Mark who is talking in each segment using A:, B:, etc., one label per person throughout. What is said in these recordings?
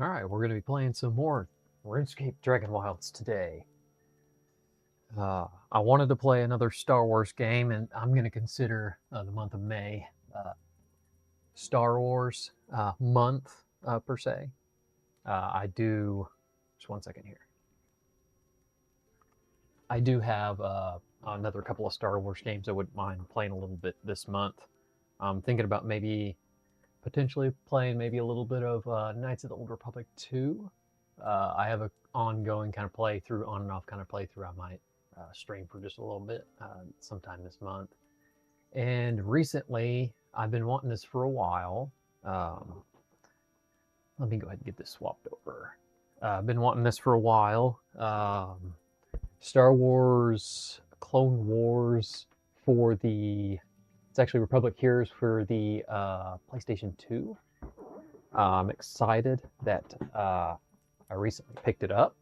A: All right, we're going to be playing some more RuneScape Dragon Wilds today. I wanted to play another Star Wars game, and I'm going to consider the month of May Star Wars month, per se. I do, just one second here. I do have another couple of Star Wars games I wouldn't mind playing a little bit this month. I'm thinking about maybe potentially playing maybe a little bit of Knights of the Old Republic 2. I have an ongoing kind of playthrough, on and off kind of playthrough. I might stream for just a little bit sometime this month. And recently, I've been wanting this for a while. Let me go ahead and get this swapped over. I've been wanting this for a while. Star Wars Clone Wars for the, it's actually Republic Heroes for the PlayStation 2. I'm excited that I recently picked it up.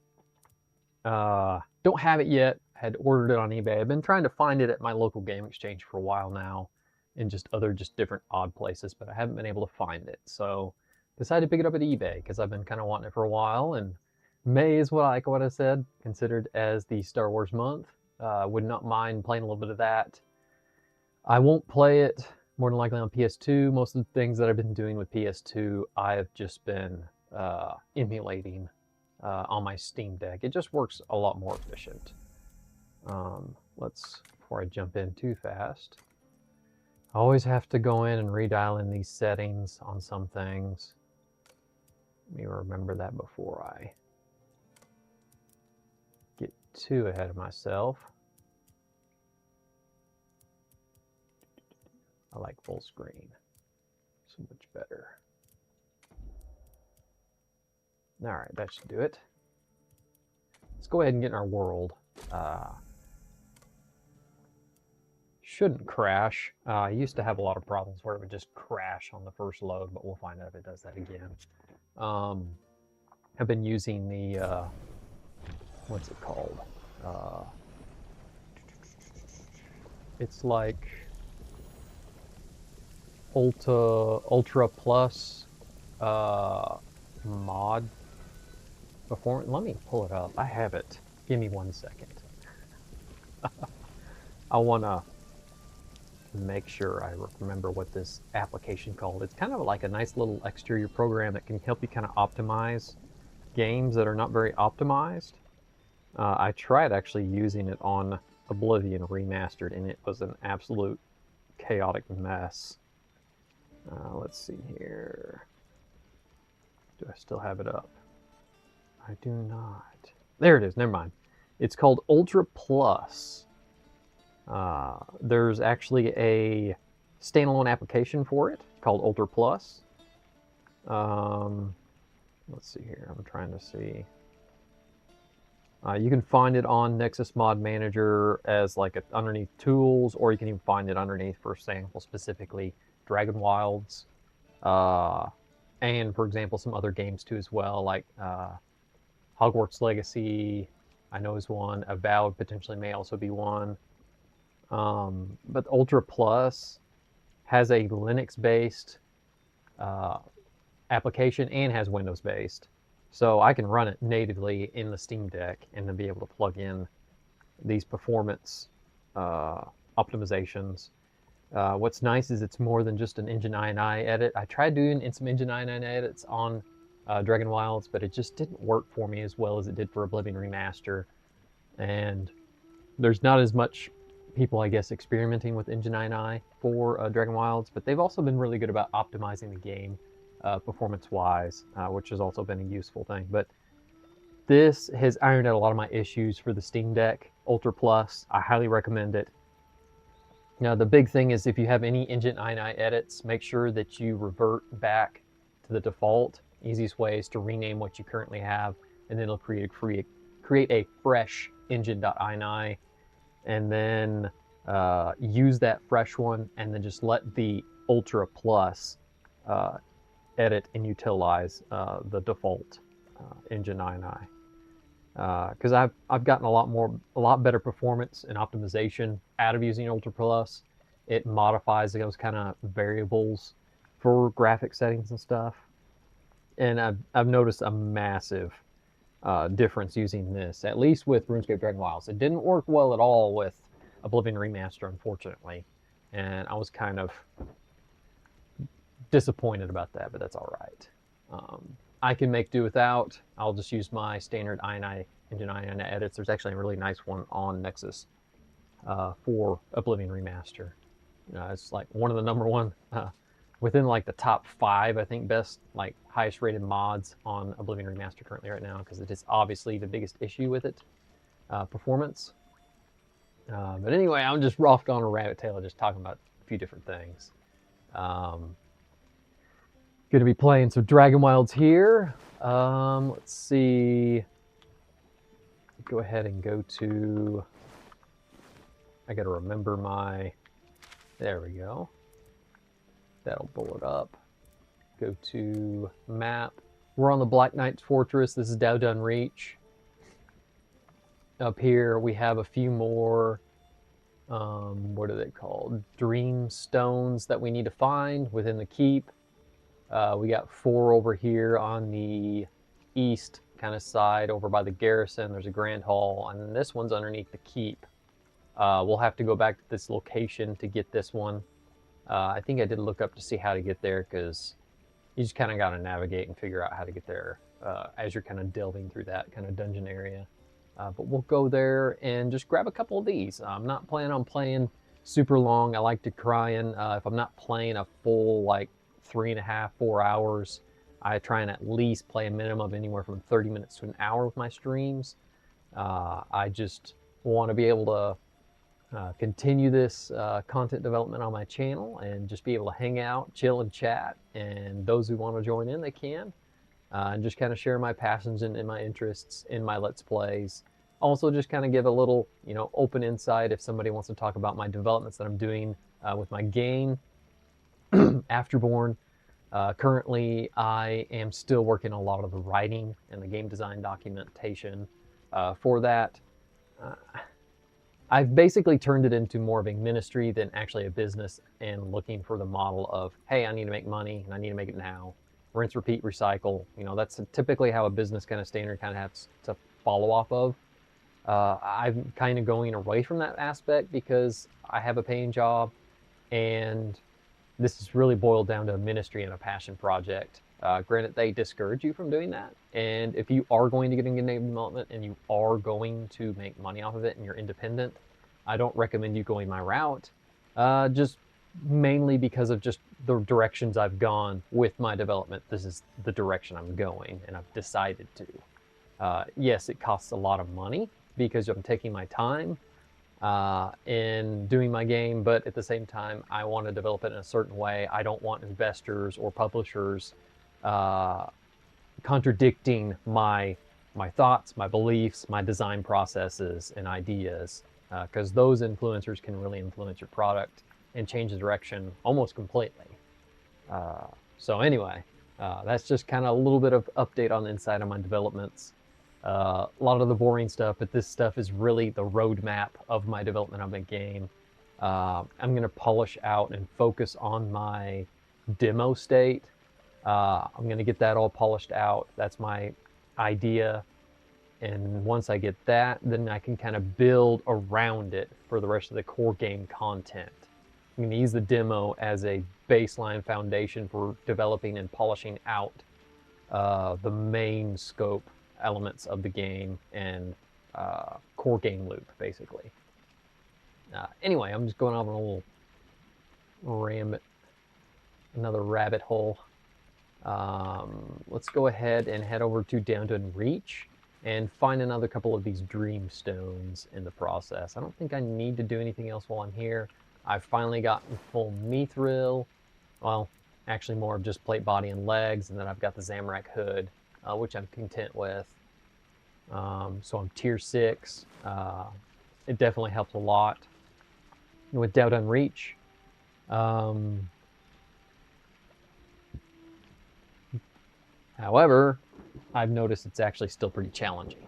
A: Don't have it yet. Had ordered it on eBay. I've been trying to find it at my local game exchange for a while now, in just different odd places, but I haven't been able to find it. So decided to pick it up at eBay because I've been kind of wanting it for a while, and May is what I said, considered as the Star Wars month. Would not mind playing a little bit of that. I won't play it more than likely on PS2. Most of the things that I've been doing with PS2, I have just been emulating on my Steam Deck. It just works a lot more efficient. Before I jump in too fast, I always have to go in and redial in these settings on some things. Let me remember that before I get too ahead of myself. I like full screen so much better. All right, that should do it. Let's go ahead and get in our world. Shouldn't crash. I used to have a lot of problems where it would just crash on the first load, but we'll find out if it does that again. I've been using the, what's it called? It's like Ultra Plus mod performance. Let me pull it up. I have it. Give me 1 second. I want to make sure I remember what this application called. It's kind of like a nice little exterior program that can help you kind of optimize games that are not very optimized. I tried actually using it on Oblivion Remastered, and it was an absolute chaotic mess. Let's see here. Do I still have it up? I do not. There it is. Never mind. It's called Ultra Plus. There's actually a standalone application for it called Ultra Plus. Let's see here. I'm trying to see. You can find it on Nexus Mod Manager as like underneath Tools, or you can even find it underneath, for example, specifically Dragon Wilds, and for example some other games too as well, like Hogwarts Legacy, I know is one. Avowed potentially may also be one. But Ultra Plus has a Linux-based application and has Windows-based. So I can run it natively in the Steam Deck and then be able to plug in these performance optimizations. What's nice is it's more than just an Engine INI edit. I tried doing some Engine INI edits on Dragon Wilds, but it just didn't work for me as well as it did for Oblivion Remaster. And there's not as much people, I guess, experimenting with Engine INI for Dragon Wilds, but they've also been really good about optimizing the game performance-wise, which has also been a useful thing. But this has ironed out a lot of my issues for the Steam Deck Ultra Plus. I highly recommend it. Now, the big thing is if you have any Engine INI edits, make sure that you revert back to the default. Easiest way is to rename what you currently have, and then it'll create a fresh engine.ini, and then use that fresh one, and then just let the Ultra Plus edit and utilize the default engine INI. Because I've gotten a lot better performance and optimization out of using Ultra Plus. It modifies those kind of variables for graphic settings and stuff, and I've noticed a massive difference using this, at least with RuneScape Dragon Wilds. It didn't work well at all with Oblivion Remaster, unfortunately, and I was kind of disappointed about that, but that's all right. I can make do without. I'll just use my standard Engine INI edits. There's actually a really nice one on Nexus for Oblivion Remaster. It's like one of the number one within like the top 5, I think, best, like highest rated mods on Oblivion Remaster currently right now, because it is obviously the biggest issue with it, performance. But anyway, I'm just off on a rabbit tail, just talking about a few different things. Going to be playing some Dragon Wilds here. Let's see. Go ahead and go to. I got to remember my. There we go. That'll pull it up. Go to map. We're on the Black Knight's Fortress. This is Dowdun Reach. Up here we have a few more, what are they called? Dream stones that we need to find within the keep. We got 4 over here on the east kind of side over by the garrison. There's a grand hall, and this one's underneath the keep. We'll have to go back to this location to get this one. I think I did look up to see how to get there, because you just kind of got to navigate and figure out how to get there as you're kind of delving through that kind of dungeon area. But we'll go there and just grab a couple of these. I'm not planning on playing super long. I like to try and, if I'm not playing a full like 3.5, 4 hours, I try and at least play a minimum of anywhere from 30 minutes to an hour with my streams. I just want to be able to continue this content development on my channel and just be able to hang out, chill, and chat. And those who want to join in, they can. And just kind of share my passions and my interests in my Let's Plays. Also, just kind of give a little, open insight if somebody wants to talk about my developments that I'm doing with my game, Afterborn. Currently, I am still working on a lot of the writing and the game design documentation for that. I've basically turned it into more of a ministry than actually a business, and looking for the model of, hey, I need to make money and I need to make it now. Rinse, repeat, recycle. That's typically how a business kind of standard kind of has to follow off of. I'm kind of going away from that aspect because I have a paying job, and this is really boiled down to a ministry and a passion project. Granted, they discourage you from doing that. And if you are going to get into game development and you are going to make money off of it and you're independent, I don't recommend you going my route. Just mainly because of just the directions I've gone with my development. This is the direction I'm going, and I've decided to. Yes, it costs a lot of money because I'm taking my time in doing my game, but at the same time, I want to develop it in a certain way. I don't want investors or publishers contradicting my thoughts, my beliefs, my design processes, and ideas, because those influencers can really influence your product and change the direction almost completely. So anyway, that's just kind of a little bit of update on the inside of my developments. A lot of the boring stuff, but this stuff is really the roadmap of my development of my game. I'm going to polish out and focus on my demo state. I'm going to get that all polished out. That's my idea. And once I get that, then I can kind of build around it for the rest of the core game content. I'm going to use the demo as a baseline foundation for developing and polishing out the main scope elements of the game and core game loop, basically. Anyway, I'm just going off on a little another rabbit hole. Let's go ahead and head over to Dowdun Reach and find another couple of these dream stones in the process. I don't think I need to do anything else while I'm here. I've finally gotten full mithril. Well, actually more of just plate, body, and legs, and then I've got the Zamorak hood, which I'm content with. So I'm tier 6. It definitely helps a lot with Dowdun Reach. However, I've noticed it's actually still pretty challenging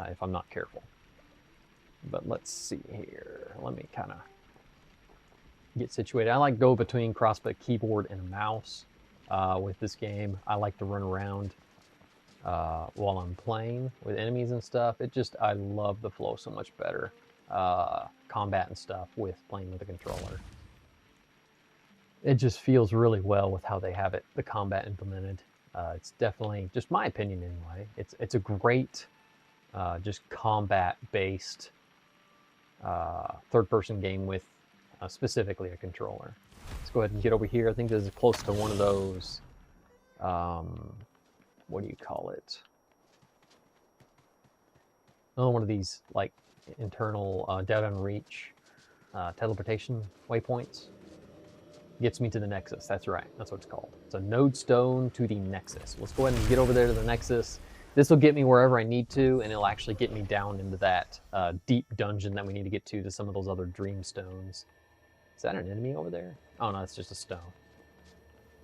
A: if I'm not careful. But let's see here. Let me kind of get situated. I like to go between crossbow, keyboard, and a mouse with this game. I like to run around while I'm playing with enemies and stuff. I love the flow so much better. Combat and stuff with playing with a controller. It just feels really well with how they have it, the combat implemented. It's definitely, just my opinion anyway, it's a great just combat-based third-person game with specifically a controller. Let's go ahead and get over here. I think this is close to one of those, what do you call it? Oh, one of these, like, internal Dead on Reach teleportation waypoints. Gets me to the Nexus. That's right. That's what it's called. It's a node stone to the Nexus. Let's go ahead and get over there to the Nexus. This will get me wherever I need to, and it'll actually get me down into that deep dungeon that we need to get to some of those other dream stones. Is that an enemy over there? Oh, no, it's just a stone.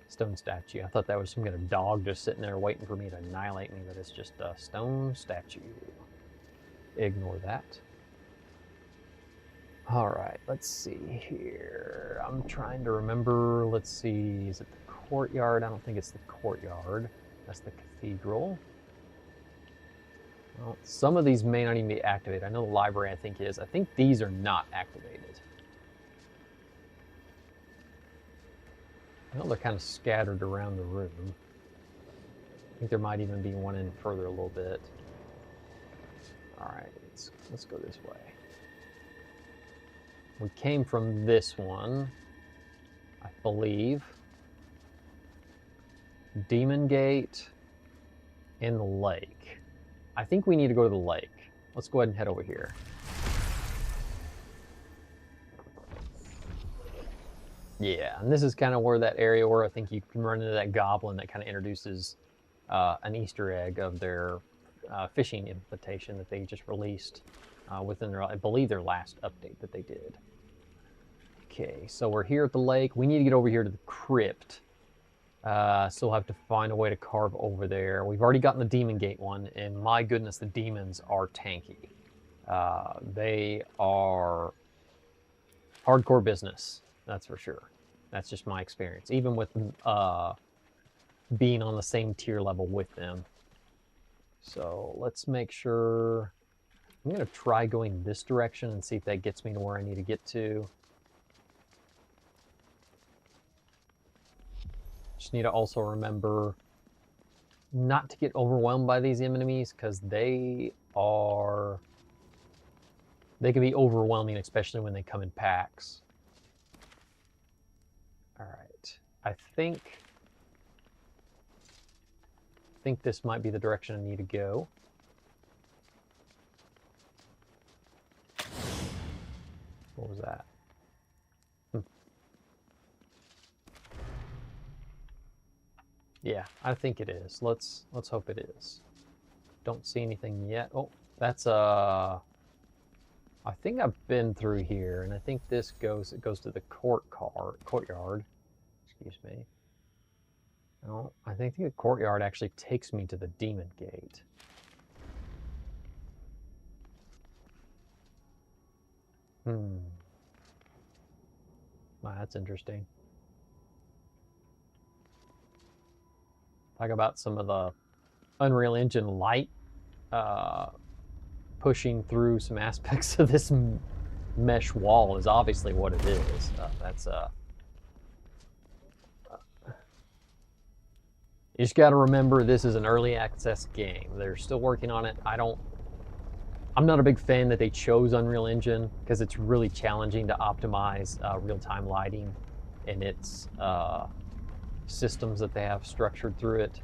A: Stone statue. I thought that was some kind of dog just sitting there waiting for me to annihilate me, but it's just a stone statue. Ignore that. All right, let's see here. I'm trying to remember. Let's see. Is it the courtyard? I don't think it's the courtyard. That's the cathedral. Well, some of these may not even be activated. I know the library, I think, is. I think these are not activated. I know they're kind of scattered around the room. I think there might even be one in further a little bit. All right, let's go this way. We came from this one, I believe. Demon Gate and the lake. I think we need to go to the lake. Let's go ahead and head over here. Yeah, and this is kind of where that area where I think you can run into that goblin that kind of introduces an Easter egg of their fishing invitation that they just released within their, I believe, their last update that they did. Okay, so we're here at the lake. We need to get over here to the crypt. So we'll have to find a way to carve over there. We've already gotten the Demon Gate one, and my goodness, the demons are tanky. They are hardcore business, that's for sure. That's just my experience, even with being on the same tier level with them. So let's make sure. I'm going to try going this direction and see if that gets me to where I need to get to. Just need to also remember not to get overwhelmed by these enemies, because they can be overwhelming, especially when they come in packs. All right, I think this might be the direction I need to go. What was that? Yeah, I think it is. Let's hope it is. Don't see anything yet. Oh, that's I think I've been through here, and I think this goes to the courtyard. Excuse me. No, I think the courtyard actually takes me to the Demon Gate. Wow, that's interesting. Talk about some of the Unreal Engine light pushing through some aspects of this mesh wall is obviously what it is. You just got to remember this is an early access game. They're still working on it. I'm not a big fan that they chose Unreal Engine, because it's really challenging to optimize real-time lighting in its systems that they have structured through it.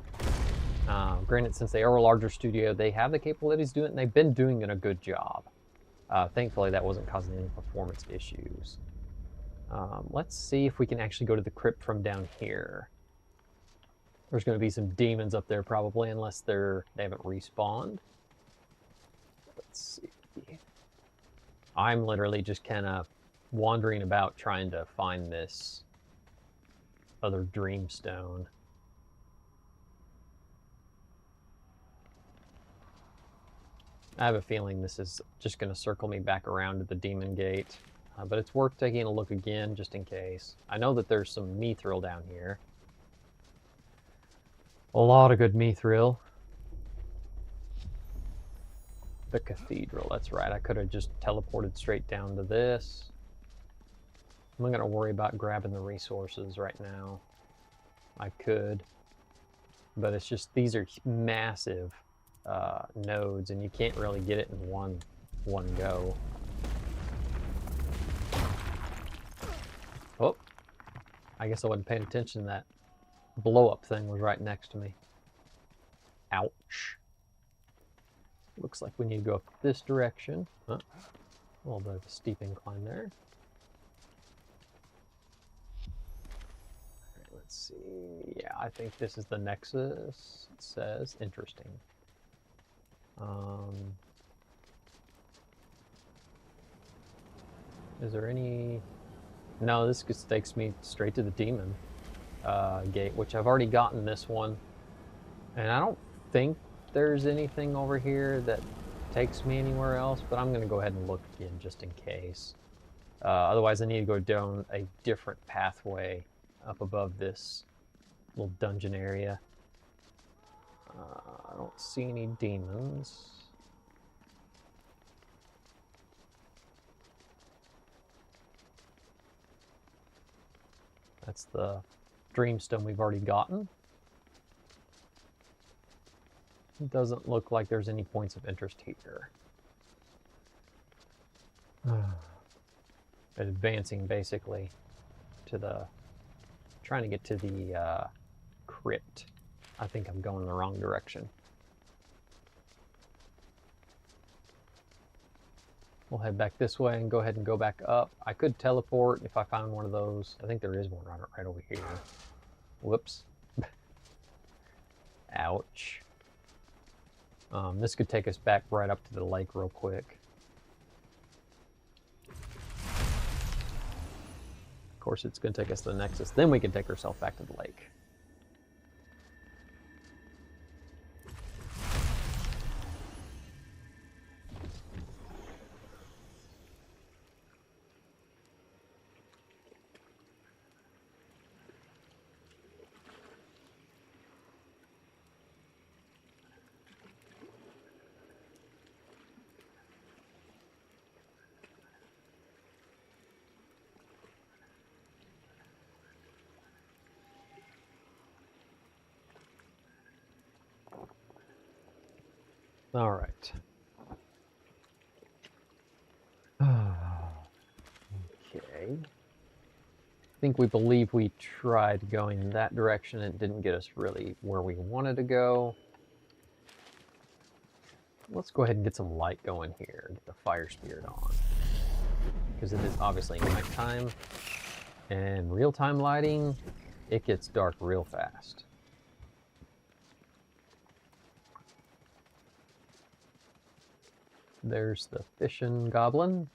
A: Granted, since they are a larger studio, they have the capabilities to do it, and they've been doing it a good job. Thankfully, that wasn't causing any performance issues. Let's see if we can actually go to the crypt from down here. There's going to be some demons up there probably, unless they haven't respawned. Let's see. I'm literally just kind of wandering about trying to find this other dreamstone. I have a feeling this is just going to circle me back around to the Demon Gate, but it's worth taking a look again just in case. I know that there's some mithril down here. A lot of good mithril. The cathedral, that's right. I could have just teleported straight down to this. I'm not going to worry about grabbing the resources right now. I could, but it's just these are massive nodes, and you can't really get it in one go. Oh, I guess I wasn't paying attention. That blow-up thing was right next to me. Ouch. Looks like we need to go up this direction. Huh? A little bit of a steep incline there. All right, let's see. Yeah, I think this is the Nexus. It says interesting. Is there any... No, this just takes me straight to the demon gate, which I've already gotten this one. And I don't think there's anything over here that takes me anywhere else, but I'm going to go ahead and look again just in case. Otherwise, I need to go down a different pathway up above this little dungeon area. I don't see any demons. That's the dreamstone we've already gotten. It doesn't look like there's any points of interest here. Advancing basically to the... trying to get to the crypt. I think I'm going the wrong direction. We'll head back this way and go ahead and go back up. I could teleport if I found one of those. I think there is one right over here. Whoops. Ouch. This could take us back right up to the lake real quick. Of course, it's going to take us to the Nexus. Then we can take ourselves back to the lake. All right. Okay. I think we believe we tried going that direction. It didn't get us really where we wanted to go. Let's go ahead and get some light going here. Get the fire spirit on. Because it is obviously nighttime. And real-time lighting, it gets dark real fast. There's the fishing goblin.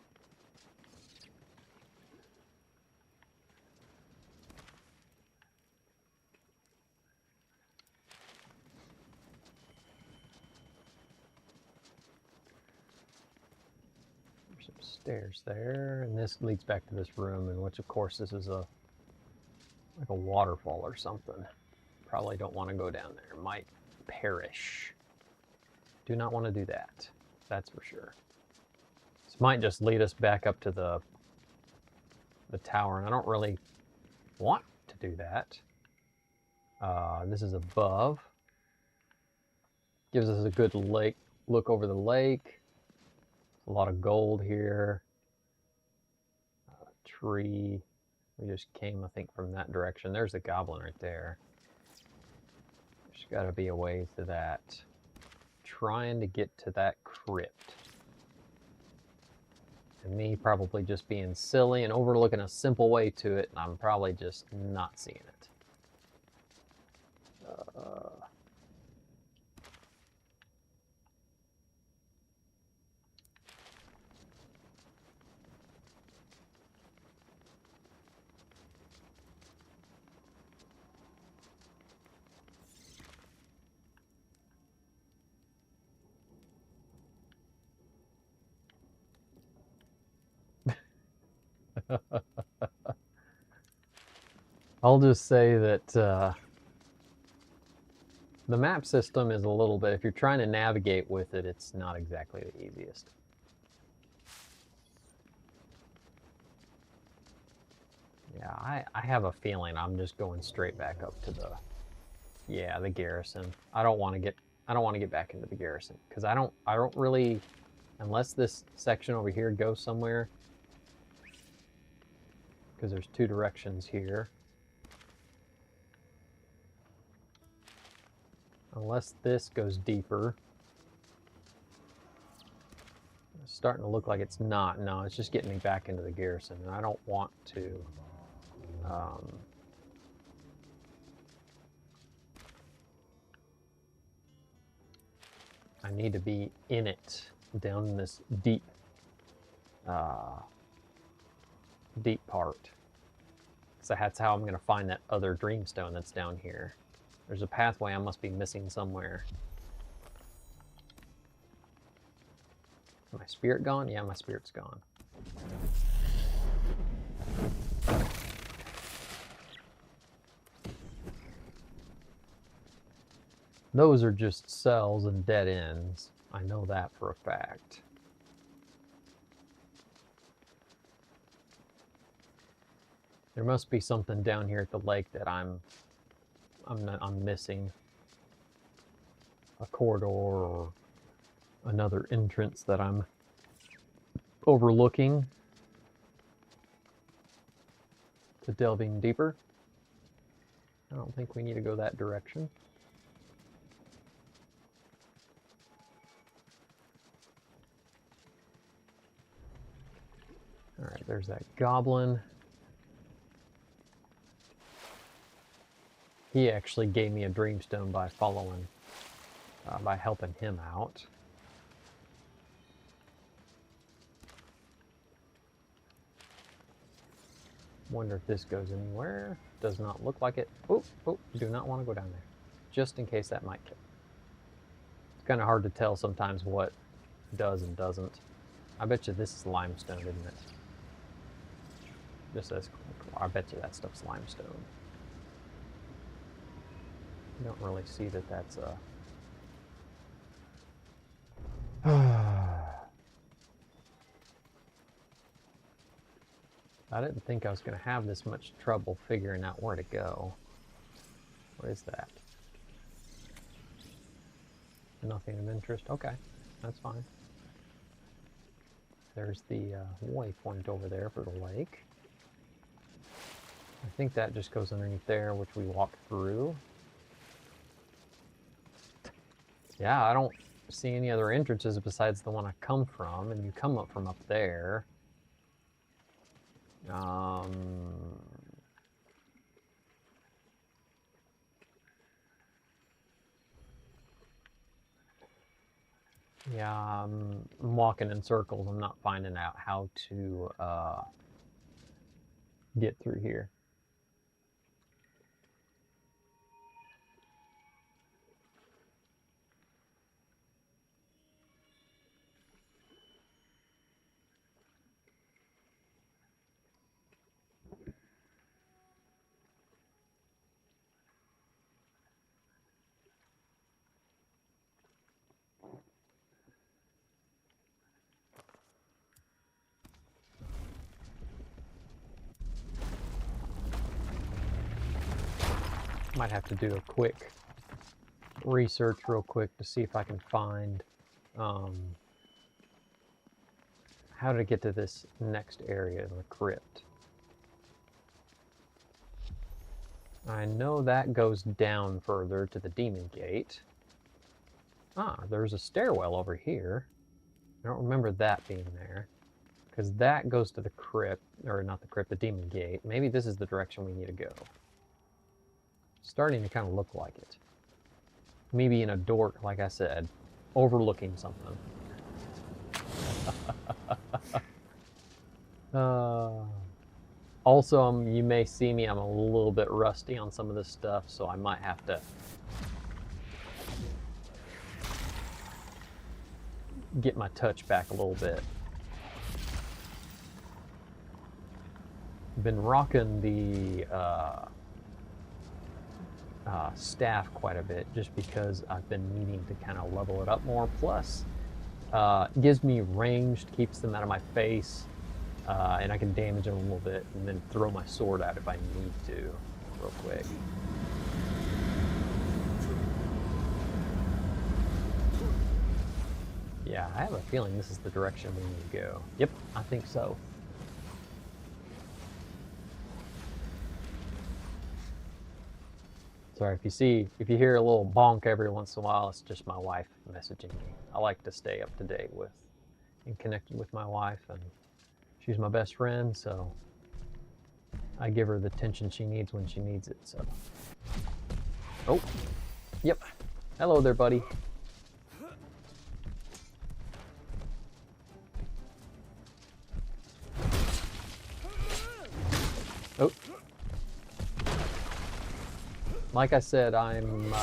A: There's some stairs there, and this leads back to this room, in which of course this is like a waterfall or something. Probably don't want to go down there. Might perish. Do not want to do that. That's for sure. This might just lead us back up to the tower, and I don't really want to do that. This is above. Gives us a good look over the lake. A lot of gold here. Tree. We just came, I think, from that direction. There's a goblin right there. There's got to be a way to that. Trying to get to that crypt. And me probably just being silly and overlooking a simple way to it, and I'm probably just not seeing it. I'll just say that the map system is a little bit, if you're trying to navigate with it, it's not exactly the easiest. Yeah, I have a feeling I'm just going straight back up to the garrison. I don't want to get back into the garrison because I don't really, unless this section over here goes somewhere. because there's two directions here. Unless this goes deeper. It's starting to look like it's not. No, it's just getting me back into the garrison, and I don't want to. I need to be in it, down in this deep, deep part. So that's how I'm going to find that other dreamstone that's down here. There's a pathway I must be missing somewhere. Is my spirit gone? Yeah, my spirit's gone. Those are just cells and dead ends. I know that for a fact. There must be something down here at the lake that I'm missing. A corridor or another entrance that I'm overlooking. To delving deeper. I don't think we need to go that direction. All right, there's that goblin. He actually gave me a dreamstone by following, by helping him out. Wonder if this goes anywhere. Does not look like it. Oh, do not want to go down there. Just in case that might kill. It's kind of hard to tell sometimes what does and doesn't. I bet you this is limestone, isn't it? This says, I bet you that stuff's limestone. You don't really see that that's I didn't think I was going to have this much trouble figuring out where to go. What is that? Nothing of interest? Okay, that's fine. There's the waypoint over there for the lake. I think that just goes underneath there, which we walked through. Yeah, I don't see any other entrances besides the one I come from, and you come up from up there. Yeah, I'm walking in circles. I'm not finding out how to get through here. Might have to do a quick research real quick to see if I can find how to get to this next area in the crypt. I know that goes down further to the demon gate. Ah, there's a stairwell over here. I don't remember that being there, because that goes to the crypt, or not the crypt, the demon gate. Maybe this is the direction we need to go. Starting to kind of look like it. Me being a dork, like I said, overlooking something. Also, you may see me, I'm a little bit rusty on some of this stuff, so I might have to get my touch back a little bit. Been rocking the staff quite a bit just because I've been needing to kind of level it up more. Plus, gives me ranged, keeps them out of my face, and I can damage them a little bit and then throw my sword out if I need to real quick. Yeah, I have a feeling this is the direction we need to go. Yep, I think so. Sorry, if you hear a little bonk every once in a while, it's just my wife messaging me. I like to stay up to date with and connected with my wife, and she's my best friend, so I give her the attention she needs when she needs it. So, oh, yep. Hello there, buddy. Oh. Like I said, I'm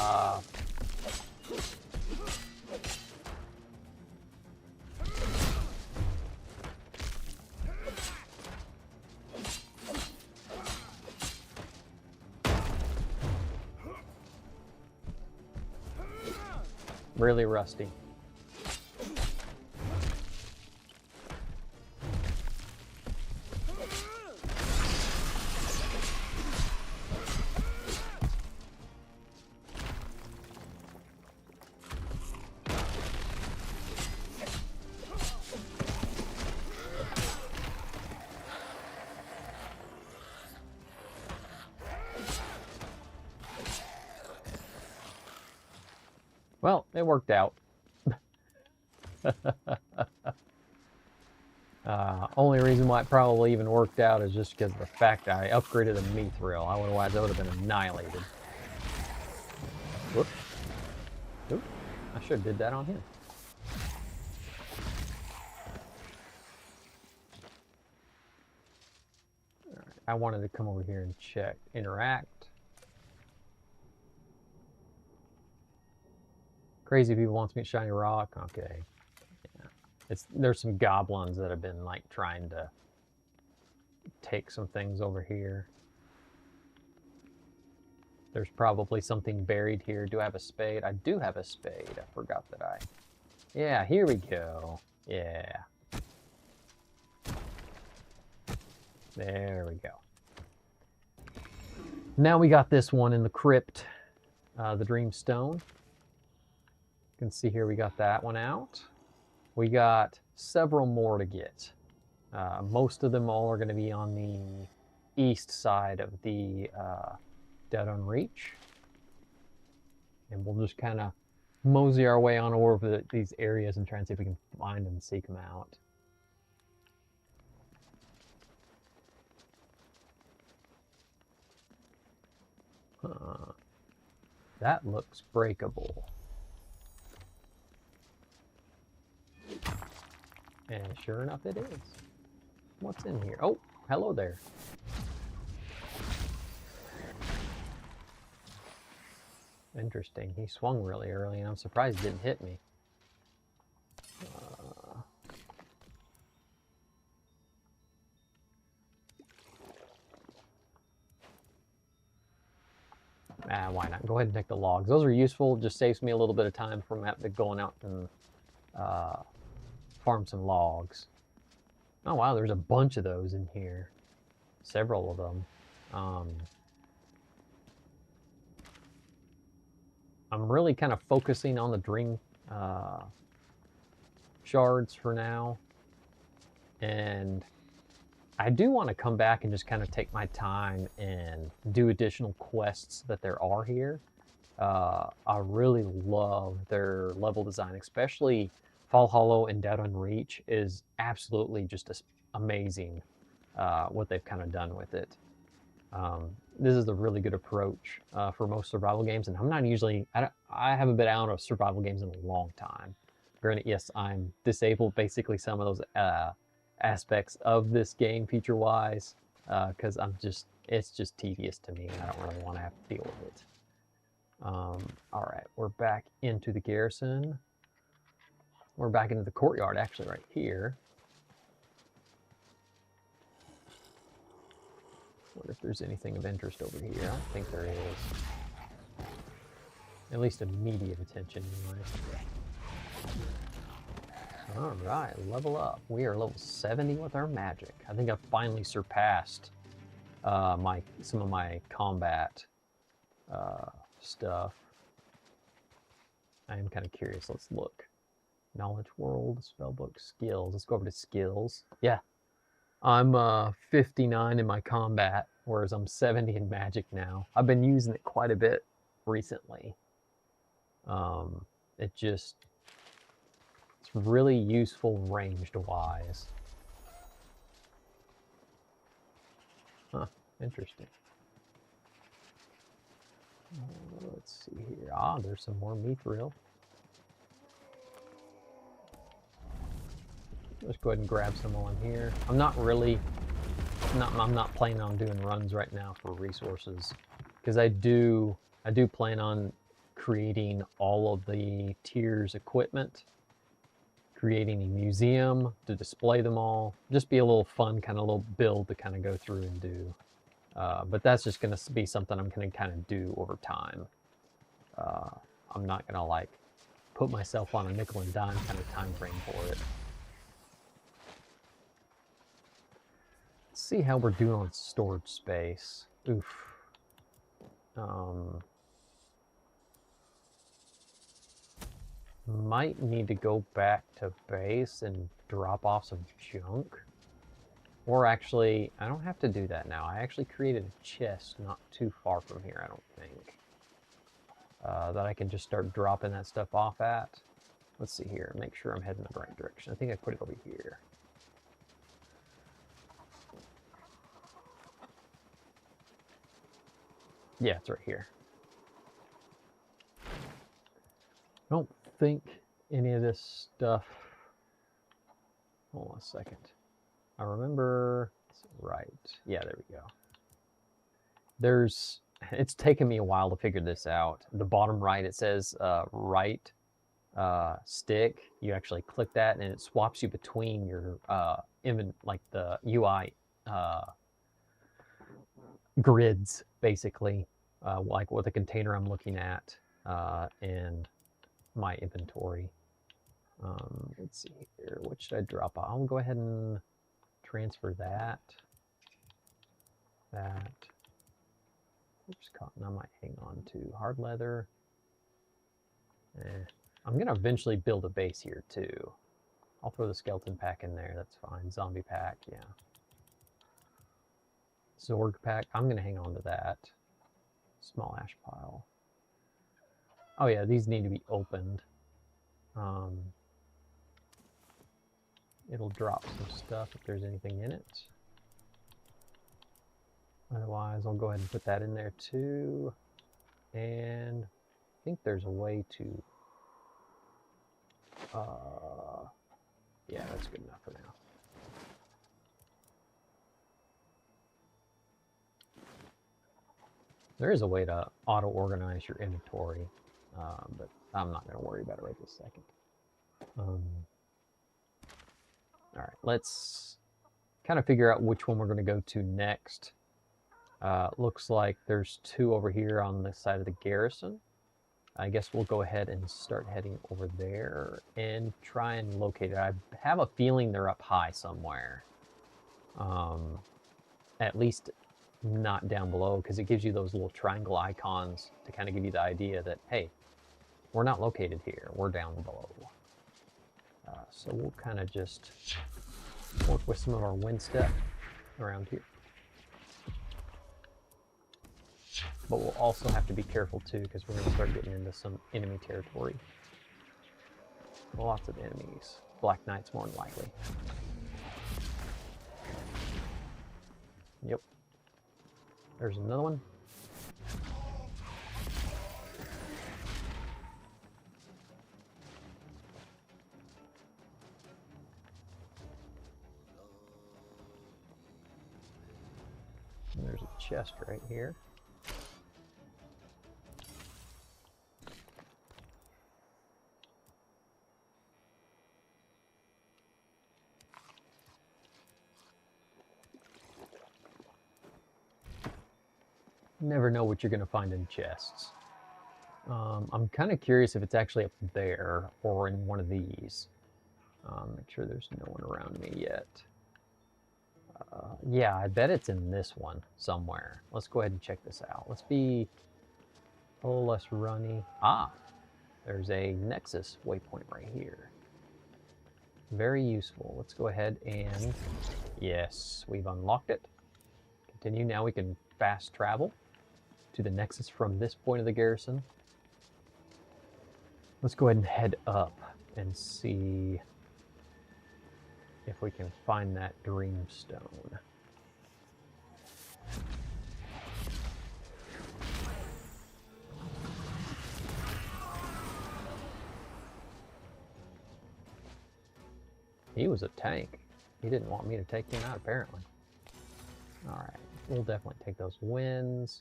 A: really rusty. Well, it worked out. Only reason why it probably even worked out is just because of the fact that I upgraded the mithril. Otherwise, I would have been annihilated. Whoop. Oop. I should have did that on him. All right. I wanted to come over here and check. Interact. Crazy people wants me to shiny rock. Okay. Yeah. There's some goblins that have been like trying to take some things over here. There's probably something buried here. Do I have a spade? I do have a spade. I forgot that I... Yeah, here we go. Yeah. There we go. Now we got this one in the crypt. The Dream Stone. You can see here we got that one out. We got several more to get. Most of them all are going to be on the east side of the Dead on Reach. And we'll just kind of mosey our way on over these areas and try and see if we can find and seek them out. That looks breakable. And sure enough it is. What's in here? Oh, hello there. Interesting. He swung really early and I'm surprised he didn't hit me. Why not? Go ahead and take the logs. Those are useful. Just saves me a little bit of time from having to going out and farm some logs. Oh wow, there's a bunch of those in here. Several of them. I'm really kind of focusing on the dream shards for now. And I do want to come back and just kind of take my time and do additional quests that there are here. I really love their level design, especially Fall Hollow and Dead on Reach is absolutely just amazing what they've kind of done with it. This is a really good approach for most survival games, and I'm not usually, I haven't been out of survival games in a long time. Granted, yes, I'm disabled basically some of those aspects of this game feature-wise, because it's just tedious to me, and I don't really want to have to deal with it. All right, we're back into the garrison. We're back into the courtyard, actually, right here. Wonder if there's anything of interest over here. I don't think there is. At least immediate attention, anyway. All right, level up. We are level 70 with our magic. I think I've finally surpassed some of my combat stuff. I am kind of curious. Let's look. Knowledge world, spellbook, skills. Let's go over to skills. Yeah, I'm 59 in my combat, whereas I'm 70 in magic now. I've been using it quite a bit recently. It's really useful ranged wise. Huh, interesting. Let's see here. Ah, there's some more mithril. Let's go ahead and grab some on here. I'm not planning on doing runs right now for resources, because I do plan on creating all of the tiers equipment, creating a museum to display them all. Just be a little fun kind of little build to kind of go through and do. But that's just going to be something I'm going to kind of do over time. I'm not going to like put myself on a nickel and dime kind of time frame for it. Let's see how we're doing on storage space. Oof. Might need to go back to base and drop off some junk. Or actually, I don't have to do that now. I actually created a chest not too far from here, I don't think. That I can just start dropping that stuff off at. Let's see here, make sure I'm heading in the right direction. I think I put it over here. Yeah, it's right here. I don't think any of this stuff... Hold on a second. I remember... Right. Yeah, there we go. It's taken me a while to figure this out. The bottom right, it says right stick. You actually click that and it swaps you between your like the UI grids, basically, like what the container I'm looking at and my inventory. Let's see here. What should I drop off? I'll go ahead and transfer that. Oops, cotton I might hang on to. Hard leather. I'm going to eventually build a base here too. I'll throw the skeleton pack in there. That's fine. Zombie pack, yeah. Zorg pack. I'm going to hang on to that. Small ash pile. Oh yeah, these need to be opened. It'll drop some stuff if there's anything in it. Otherwise, I'll go ahead and put that in there too. And I think there's a way to... yeah, that's good enough for now. There is a way to auto-organize your inventory, but I'm not going to worry about it right this second. All right, let's kind of figure out which one we're going to go to next. Looks like there's two over here on the side of the garrison. I guess we'll go ahead and start heading over there and try and locate it. I have a feeling they're up high somewhere. At least not down below, because it gives you those little triangle icons to kind of give you the idea that, hey, we're not located here, we're down below. So we'll kind of just work with some of our wind step around here. But we'll also have to be careful too, because we're going to start getting into some enemy territory. Lots of enemies. Black Knights more than likely. Yep. There's another one. And there's a chest right here. Never know what you're going to find in chests. I'm kind of curious if it's actually up there or in one of these. Make sure there's no one around me yet. Yeah, I bet it's in this one somewhere. Let's go ahead and check this out. Let's be a little less runny. Ah, there's a Nexus waypoint right here. Very useful. Let's go ahead and... Yes, we've unlocked it. Continue. Now we can fast travel. to the nexus from this point of the garrison. Let's go ahead and head up and see if we can find that dreamstone. He was a tank. He didn't want me to take him out, apparently. Alright, we'll definitely take those wins.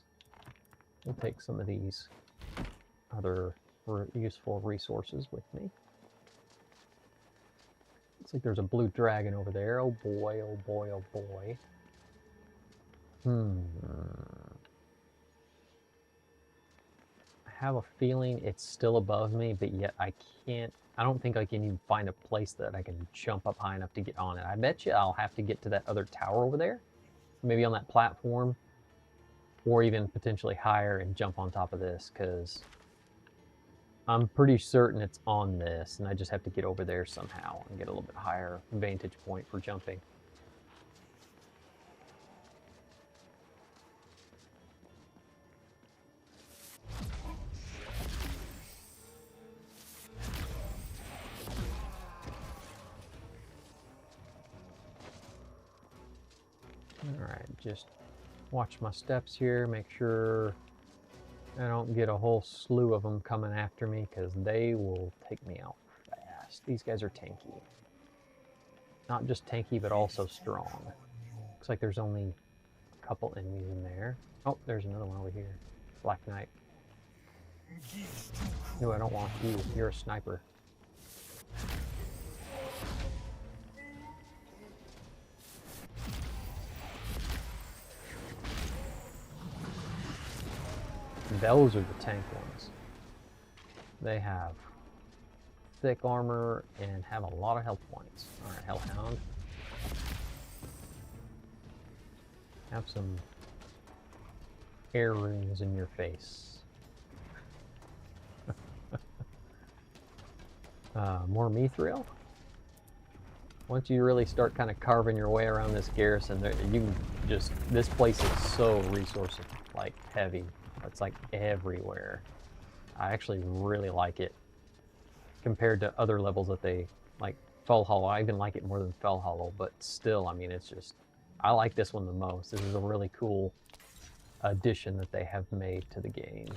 A: We'll take some of these other useful resources with me. Looks like there's a blue dragon over there. Oh boy, oh boy, oh boy. I have a feeling it's still above me, but yet I don't think I can even find a place that I can jump up high enough to get on it. I bet you I'll have to get to that other tower over there, maybe on that platform, or even potentially higher and jump on top of this, because I'm pretty certain it's on this, and I just have to get over there somehow and get a little bit higher vantage point for jumping. Alright, just watch my steps here, make sure I don't get a whole slew of them coming after me, because they will take me out fast. These guys are tanky. Not just tanky, but also strong. Looks like there's only a couple enemies in there. Oh, there's another one over here. Black Knight. No, I don't want you. You're a sniper. Those are the tank ones. They have thick armor and have a lot of health points. Alright, Hellhound. Have some air runes in your face. More mithril. Once you really start kind of carving your way around this garrison, you can just, this place is so resource like heavy. It's like everywhere. I actually really like it compared to other levels that they, like Fell Hollow. I even like it more than Fell Hollow, but still, I mean, it's just, I like this one the most. This is a really cool addition that they have made to the game.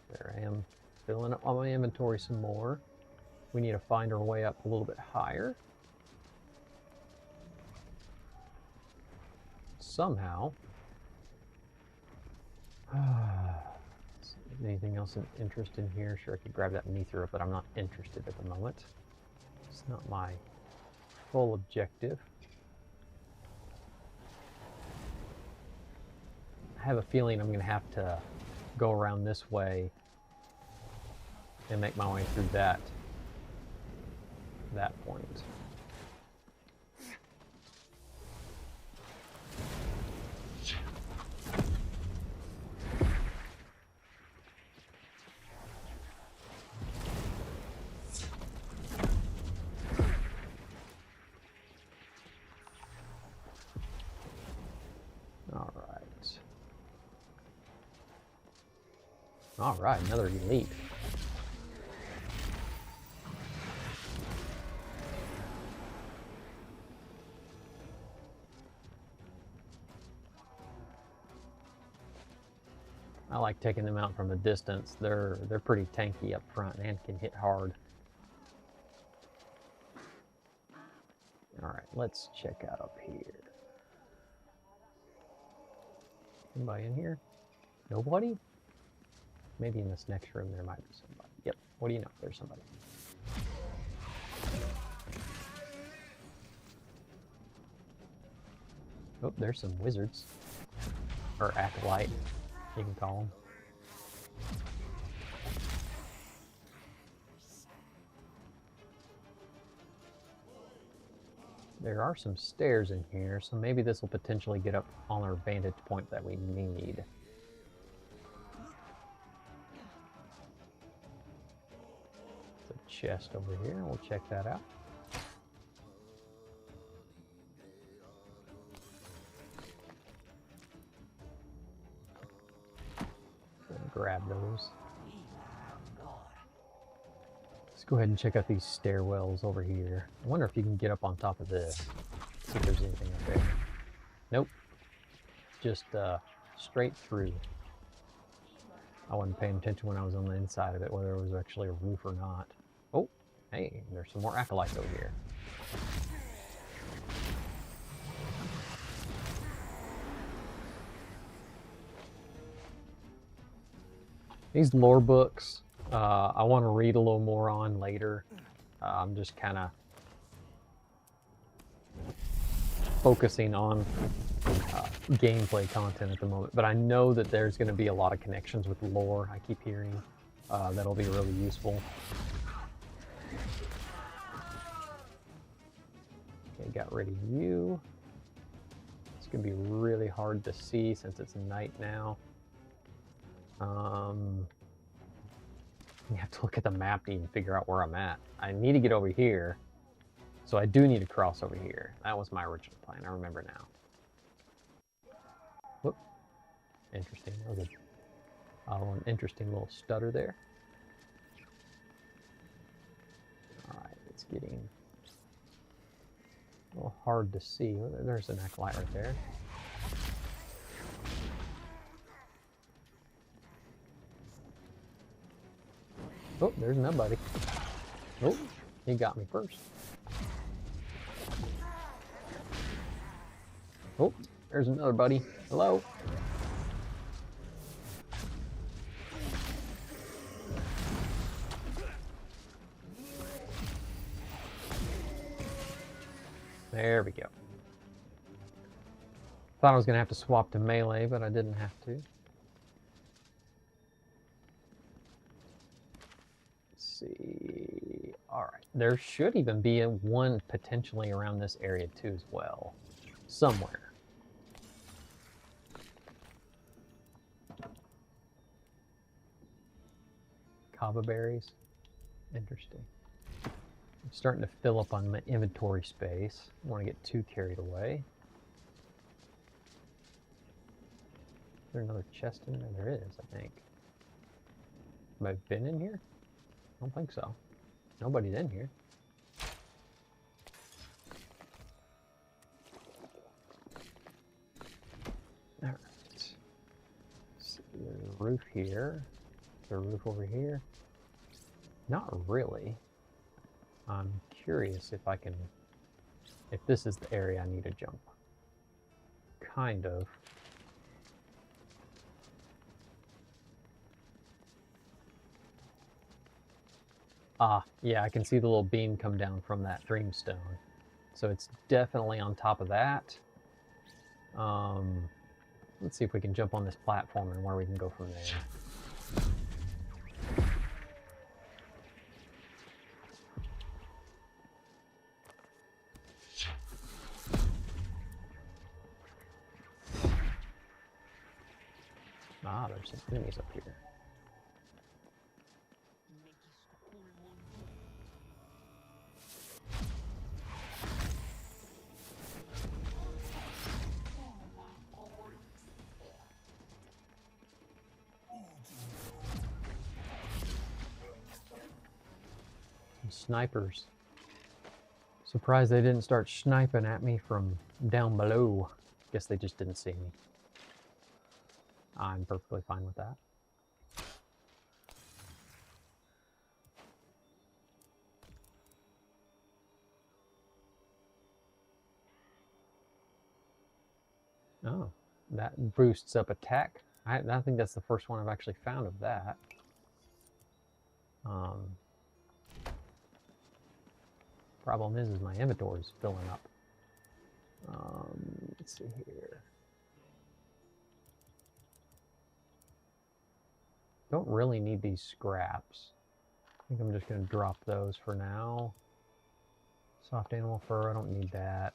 A: There I am, filling up my inventory some more. We need to find our way up a little bit higher. Somehow. Anything else of interest in here? Sure, I could grab that mithril, but I'm not interested at the moment. It's not my full objective. I have a feeling I'm going to have to go around this way and make my way through that point. All right, another elite. I like taking them out from a distance. They're pretty tanky up front and can hit hard. All right, let's check out up here. Anybody in here? Nobody? Maybe in this next room there might be somebody. Yep, what do you know? There's somebody. Oh, there's some wizards. Or acolyte, you can call them. There are some stairs in here, so maybe this will potentially get up on our vantage point that we need. Chest over here. We'll check that out. grab those. Let's go ahead and check out these stairwells over here. I wonder if you can get up on top of this. See if there's anything up there. Nope. Just straight through. I wasn't paying attention when I was on the inside of it, whether it was actually a roof or not. Oh, hey, there's some more acolytes over here. These lore books, I want to read a little more on later. I'm just kind of focusing on gameplay content at the moment, but I know that there's going to be a lot of connections with lore. I keep hearing that'll be really useful. Okay, got rid of you. It's going to be really hard to see since it's night now. You have to look at the map to even figure out where I'm at. I need to get over here, so I do need to cross over here. That was my original plan. I remember now. Whoop. Interesting. That was an interesting little stutter there. Alright, it's getting a little hard to see. There's an acolyte right there. Oh, there's nobody. Oh, he got me first. Oh, there's another buddy. Hello. There we go. Thought I was going to have to swap to melee, but I didn't have to. See. All right, there should even be one potentially around this area too as well, somewhere. Kava berries, interesting. I'm starting to fill up on my inventory space. I don't want to get too carried away. Is there another chest in there? There is, I think. Have I been in here? I don't think so. Nobody's in here. Alright. See, there's a roof here. There's a roof over here. Not really. I'm curious if I can... if this is the area I need to jump. Kind of. Ah, yeah, I can see the little beam come down from that dreamstone. So it's definitely on top of that. Let's see if we can jump on this platform and where we can go from there. Ah, there's some enemies up here. Snipers. Surprised they didn't start sniping at me from down below. Guess they just didn't see me. I'm perfectly fine with that. Oh, that boosts up attack. I think that's the first one I've actually found of that. Problem is my inventory is filling up. Let's see here. Don't really need these scraps. I think I'm just going to drop those for now. Soft animal fur, I don't need that.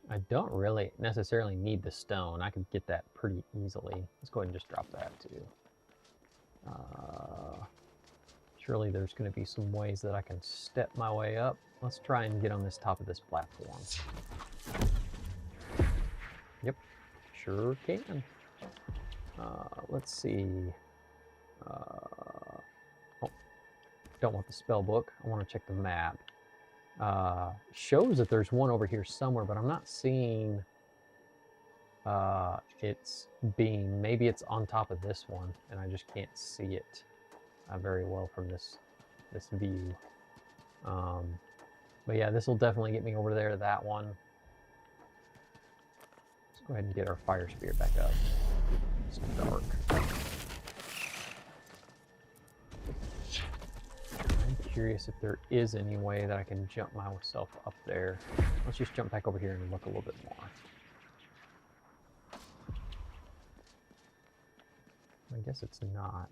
A: I don't really necessarily need the stone. I could get that pretty easily. Let's go ahead and just drop that too. Surely there's going to be some ways that I can step my way up. Let's try and get on this top of this platform. Sure can. Let's see. Oh, don't want the spell book. I want to check the map. Shows that there's one over here somewhere, but I'm not seeing its beam. Maybe it's on top of this one, and I just can't see it very well from this view. But yeah, this will definitely get me over there to that one. Let's go ahead and get our fire spear back up. It's dark. I'm curious if there is any way that I can jump myself up there. Let's just jump back over here and look a little bit more. I guess it's not.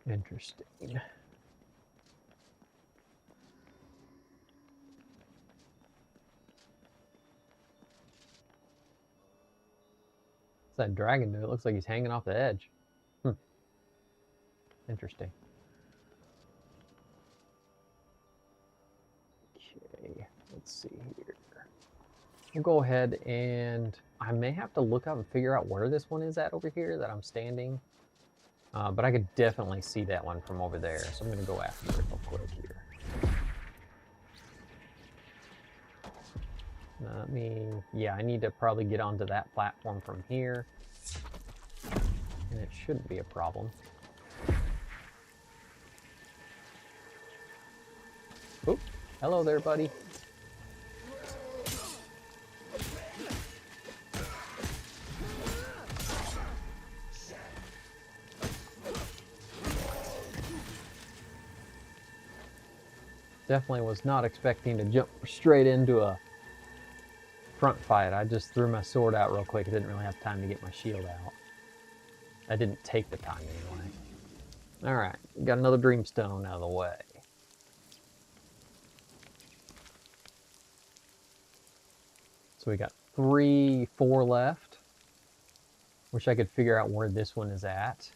A: Interesting. What's that dragon do? It looks like he's hanging off the edge. Interesting. Okay, let's see here. We'll go ahead and I may have to look up and figure out where this one is at over here that I'm standing. But I could definitely see that one from over there. So I'm going to go after it real quick here. Yeah, I need to probably get onto that platform from here. And it shouldn't be a problem. Oop, hello there, buddy. Definitely was not expecting to jump straight into a front fight. I just threw my sword out real quick. I didn't really have time to get my shield out. I didn't take the time anyway. Alright, got another dreamstone out of the way. So we got 4 left. Wish I could figure out where this one is at.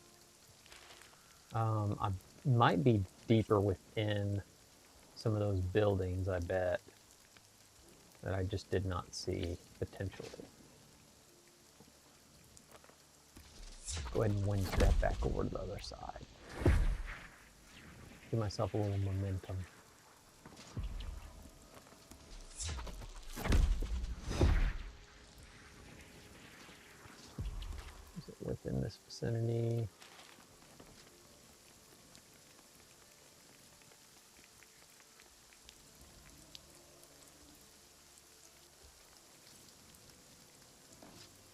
A: I might be deeper within some of those buildings, I bet, that I just did not see potentially. Go ahead and wind step back over to the other side. Give myself a little momentum. Is it within this vicinity?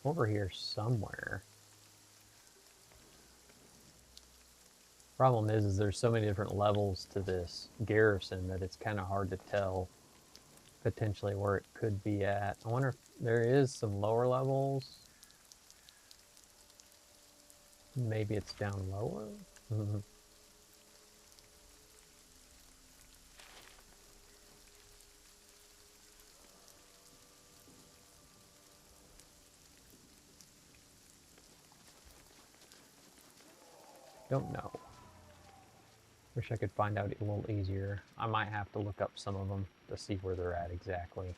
A: Over here somewhere. Problem is there's so many different levels to this garrison that it's kind of hard to tell potentially where it could be at. I wonder if there is some lower levels. Maybe it's down lower? Don't know. Wish I could find out a little easier. I might have to look up some of them to see where they're at exactly.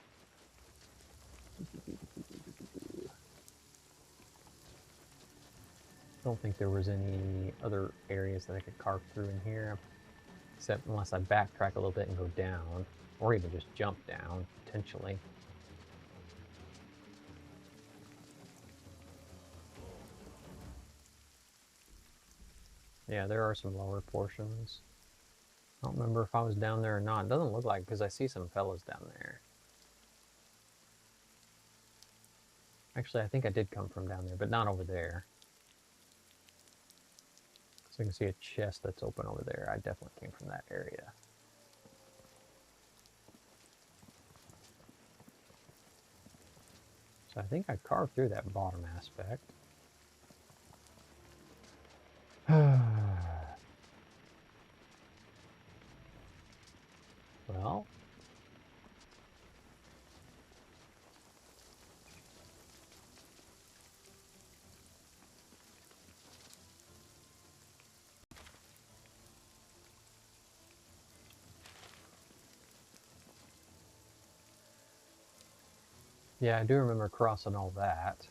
A: Don't think there was any other areas that I could carve through in here, except unless I backtrack a little bit and go down, or even just jump down, potentially. Yeah, there are some lower portions. I don't remember if I was down there or not. It doesn't look like, because I see some fellas down there. Actually, I think I did come from down there, but not over there. So I can see a chest that's open over there. I definitely came from that area. So I think I carved through that bottom aspect. Well, Yeah, I do remember crossing all that.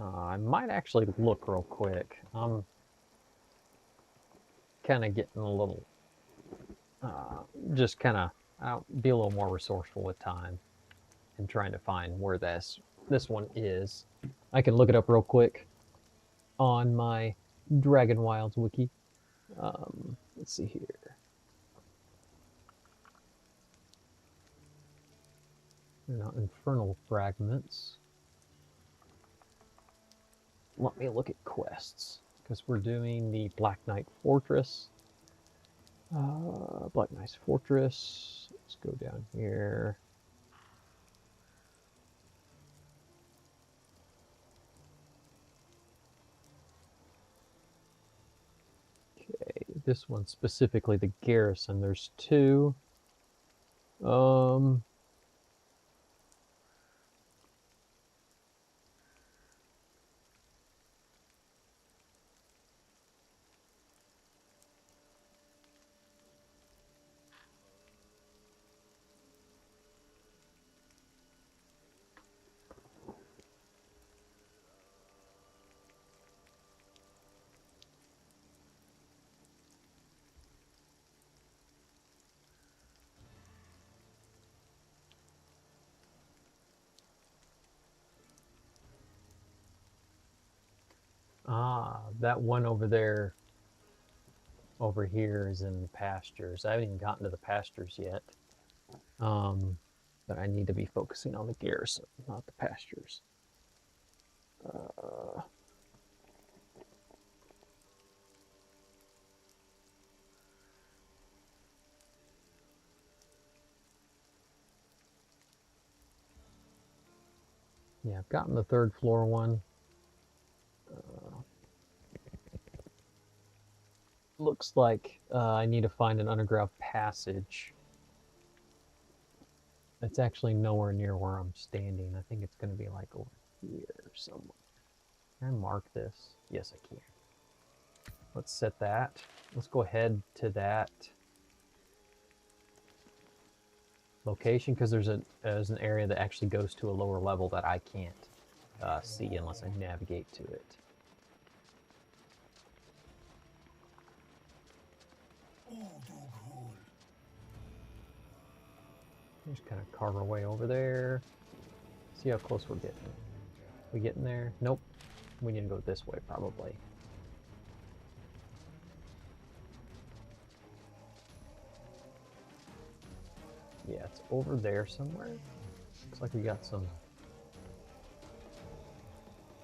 A: I might actually look real quick. I'm kind of getting a little, just kind of, I'll be a little more resourceful with time and trying to find where this one is. I can look it up real quick on my Dragon Wilds wiki. Let's see here. Now, infernal fragments. Let me look at quests because we're doing the Black Knight Fortress. Black Knight Fortress. Let's go down here. Okay, this one specifically, the garrison. There's two. That one over there, over here is in the pastures. I haven't even gotten to the pastures yet. But I need to be focusing on the garrison, not the pastures. Yeah, I've gotten the third floor one. Looks like I need to find an underground passage. It's actually nowhere near where I'm standing. I think it's going to be like over here somewhere. Can I mark this? Yes, I can. Let's set that. Let's go ahead to that location because there's an area that actually goes to a lower level that I can't see unless I navigate to it. Just kind of carve our way over there. See how close we're getting. We getting there? Nope. We need to go this way probably. Yeah, it's over there somewhere. Looks like we got some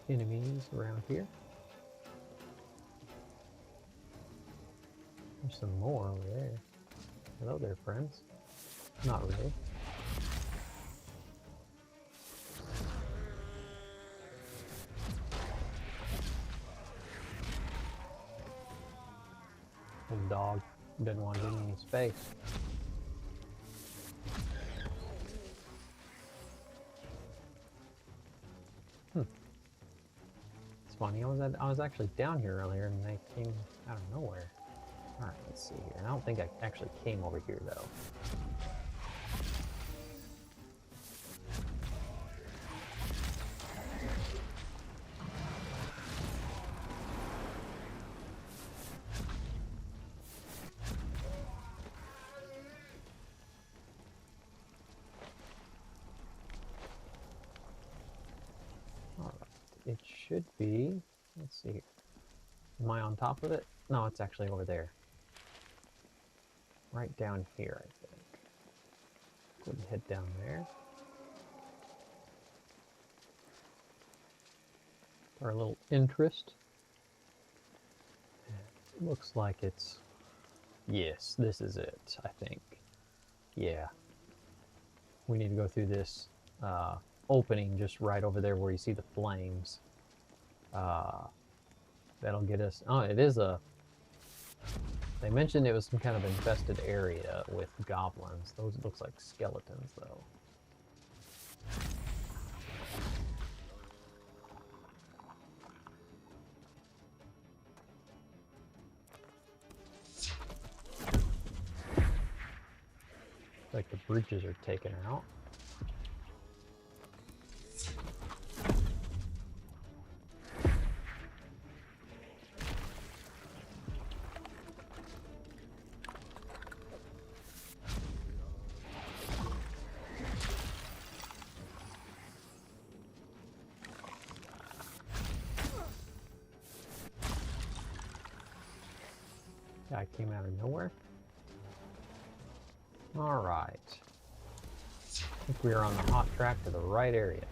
A: enemies around here. There's some more over there. Hello there, friends. Not really. Old dog didn't want to give me any space. It's funny. I was actually down here earlier, and they came out of nowhere. All right, let's see here. I don't think I actually came over here though. It should be, let's see, am I on top of it? No, it's actually over there. Right down here, I think. Go ahead and head down there. For a little interest. It looks like it's, yes, this is it, I think. Yeah. We need to go through this opening just right over there where you see the flames. That'll get us. Oh, it is a. They mentioned it was some kind of infested area with goblins. Those looks like skeletons, though. Like the bridges are taken out. Guy came out of nowhere. All right. I think we are on the hot track to the right area.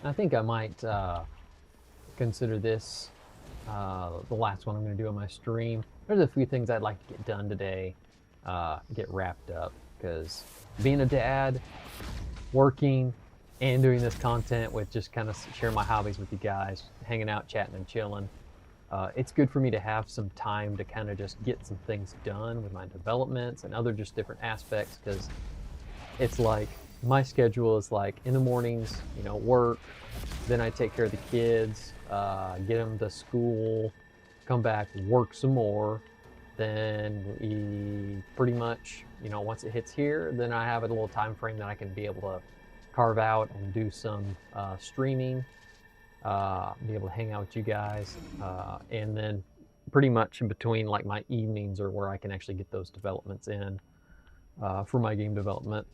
A: I think I might consider this the last one I'm going to do on my stream. There's a few things I'd like to get done today, get wrapped up, because being a dad, working, and doing this content with just kind of sharing my hobbies with you guys, hanging out, chatting, and chilling, it's good for me to have some time to kind of just get some things done with my developments and other just different aspects, because it's like my schedule is like in the mornings, you know, work, then I take care of the kids, get them to school, come back, work some more, then we pretty much, you know, once it hits here, then I have a little time frame that I can be able to carve out and do some streaming, be able to hang out with you guys, and then pretty much in between, like my evenings are where I can actually get those developments in for my game development.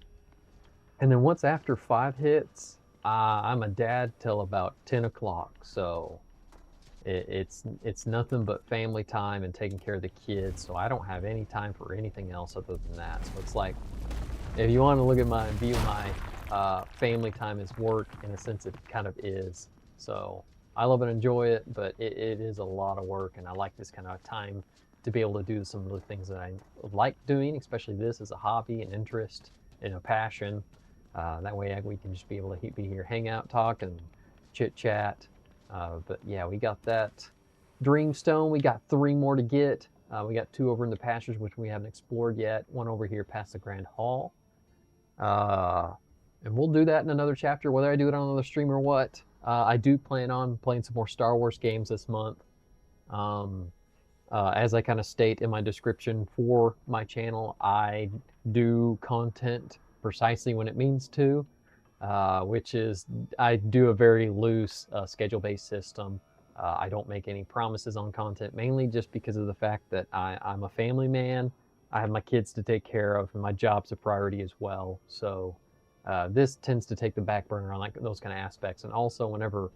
A: And then once after 5 hits, I'm a dad till about 10 o'clock. So it's nothing but family time and taking care of the kids. So I don't have any time for anything else other than that. So it's like, if you want to look at my view, my family time is work. In a sense, it kind of is. So I love and enjoy it, but it is a lot of work, and I like this kind of time to be able to do some of the things that I like doing, especially this as a hobby, an interest, and a passion. That way we can just be able to be here, hang out, talk, and chit chat. But yeah, we got that Dreamstone. We got 3 more to get. We got 2 over in the pastures, which we haven't explored yet. 1 over here past the Grand Hall. And we'll do that in another chapter, whether I do it on another stream or what. I do plan on playing some more Star Wars games this month. As I kind of state in my description for my channel, I do content precisely when it means to, which is I do a very loose schedule-based system. I don't make any promises on content, mainly just because of the fact that I'm a family man. I have my kids to take care of, and my job's a priority as well. So this tends to take the back burner on like those kind of aspects. And also whenever,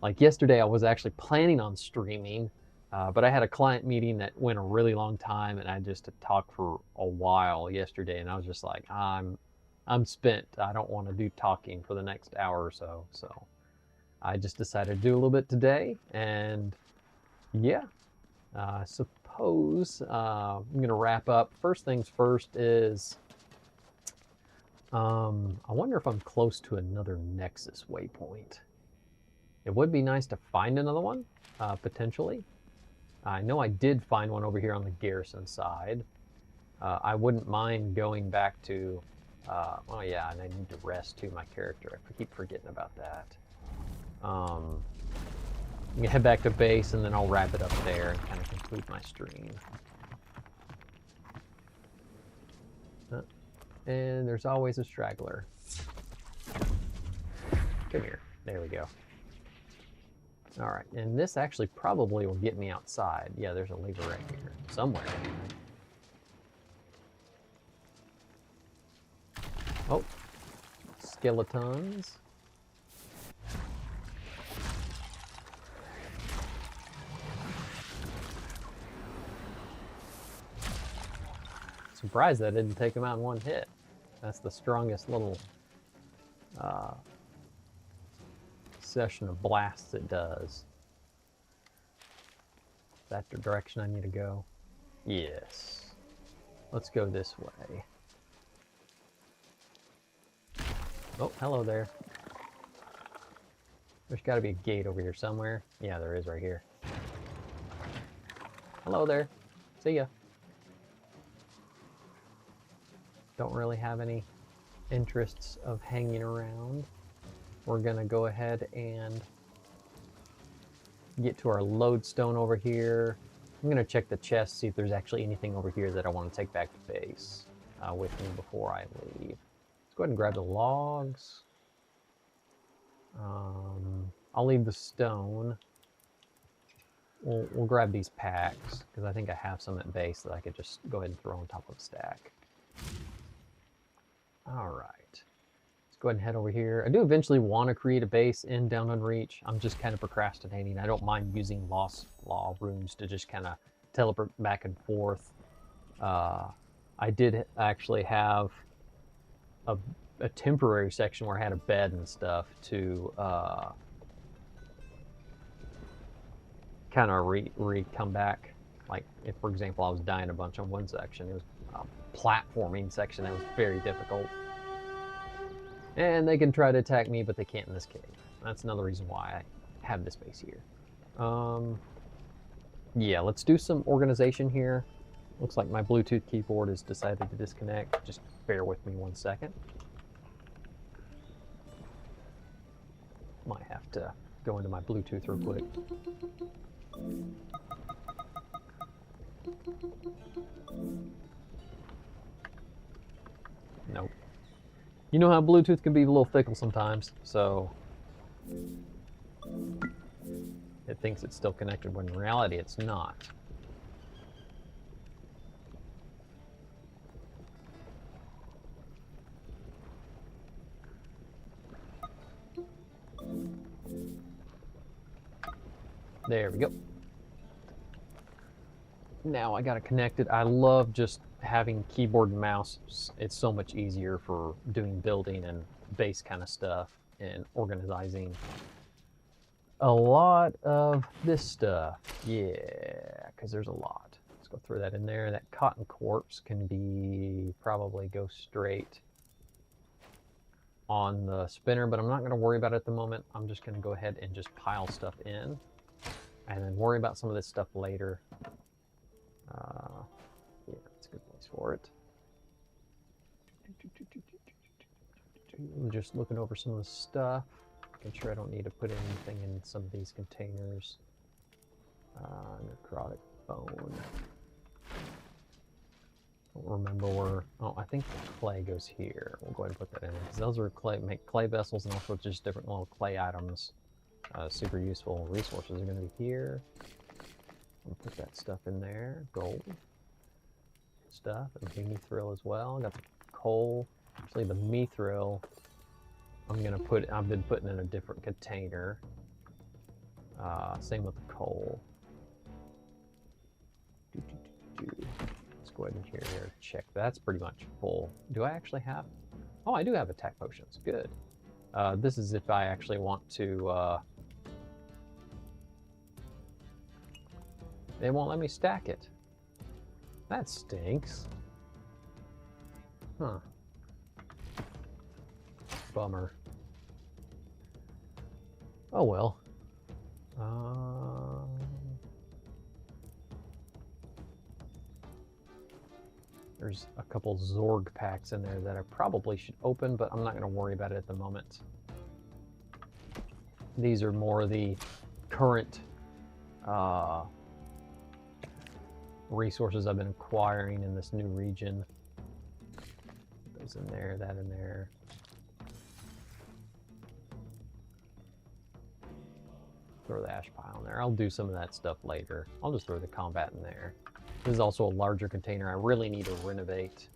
A: like yesterday, I was actually planning on streaming, but I had a client meeting that went a really long time, and I just talked for a while yesterday, and I was just like, I'm spent. I don't want to do talking for the next hour or so. So I just decided to do a little bit today, and yeah, I suppose I'm gonna wrap up. First things first is I wonder if I'm close to another Nexus waypoint. It would be nice to find another one, potentially. I know I did find one over here on the Garrison side. I wouldn't mind going back to, oh yeah, and I need to rest too, my character. I keep forgetting about that. I'm gonna head back to base, and then I'll wrap it up there and kind of conclude my stream. And there's always a straggler. Come here. There we go. All right, and this actually probably will get me outside. Yeah, there's a lever right here, somewhere. Oh, skeletons. Surprised that didn't take him out in one hit. That's the strongest little session of blasts it does. Is that the direction I need to go? Yes. Let's go this way. Oh, hello there. There's got to be a gate over here somewhere. Yeah, there is right here. Hello there. See ya. Don't really have any interests of hanging around. We're gonna go ahead and get to our lodestone over here. I'm gonna check the chest, see if there's actually anything over here that I want to take back to base with me before I leave. Let's go ahead and grab the logs. I'll leave the stone. We'll grab these packs, because I think I have some at base that I could just go ahead and throw on top of the stack. Alright. Let's go ahead and head over here. I do eventually want to create a base in Down Unreach. I'm just kind of procrastinating. I don't mind using Lost Law runes to just kind of teleport back and forth. I did actually have a temporary section where I had a bed and stuff to kind of come back. Like, if, for example, I was dying a bunch on one section, it was a platforming section that was very difficult. And they can try to attack me, but they can't in this cave. That's another reason why I have this base here. Yeah, let's do some organization here. Looks like my Bluetooth keyboard has decided to disconnect. Just bear with me 1 second. Might have to go into my Bluetooth real quick. Nope. You know how Bluetooth can be a little fickle sometimes, so it thinks it's still connected when in reality it's not. There we go. Now I got it connected. I love just having keyboard and mouse. It's so much easier for doing building and base kind of stuff and organizing a lot of this stuff. Yeah, because there's a lot. Let's go throw that in there. That cotton quartz can be probably go straight on the spinner, but I'm not going to worry about it at the moment. I'm just going to go ahead and just pile stuff in and then worry about some of this stuff later. Yeah, that's a good place for it. I'm just looking over some of the stuff, making sure I don't need to put anything in some of these containers. Necrotic bone. Don't remember where. Oh, I think the clay goes here. We'll go ahead and put that in because those are make clay vessels and also just different little clay items. Super useful resources are going to be here. I'll put that stuff in there. Gold stuff and mithril as well. I got the coal. Actually, the mithril I've been putting in a different container. Same with the coal. Let's go ahead and here check. That's pretty much full. Do I actually have? Oh, I do have attack potions. Good. This is if I actually want to. They won't let me stack it. That stinks. Huh. Bummer. Oh well. There's a couple Zorg packs in there that I probably should open, but I'm not going to worry about it at the moment. These are more the current resources I've been acquiring in this new region. Those in there, that in there. Throw the ash pile in there. I'll do some of that stuff later. I'll just throw the combat in there. This is also a larger container. I really need to renovate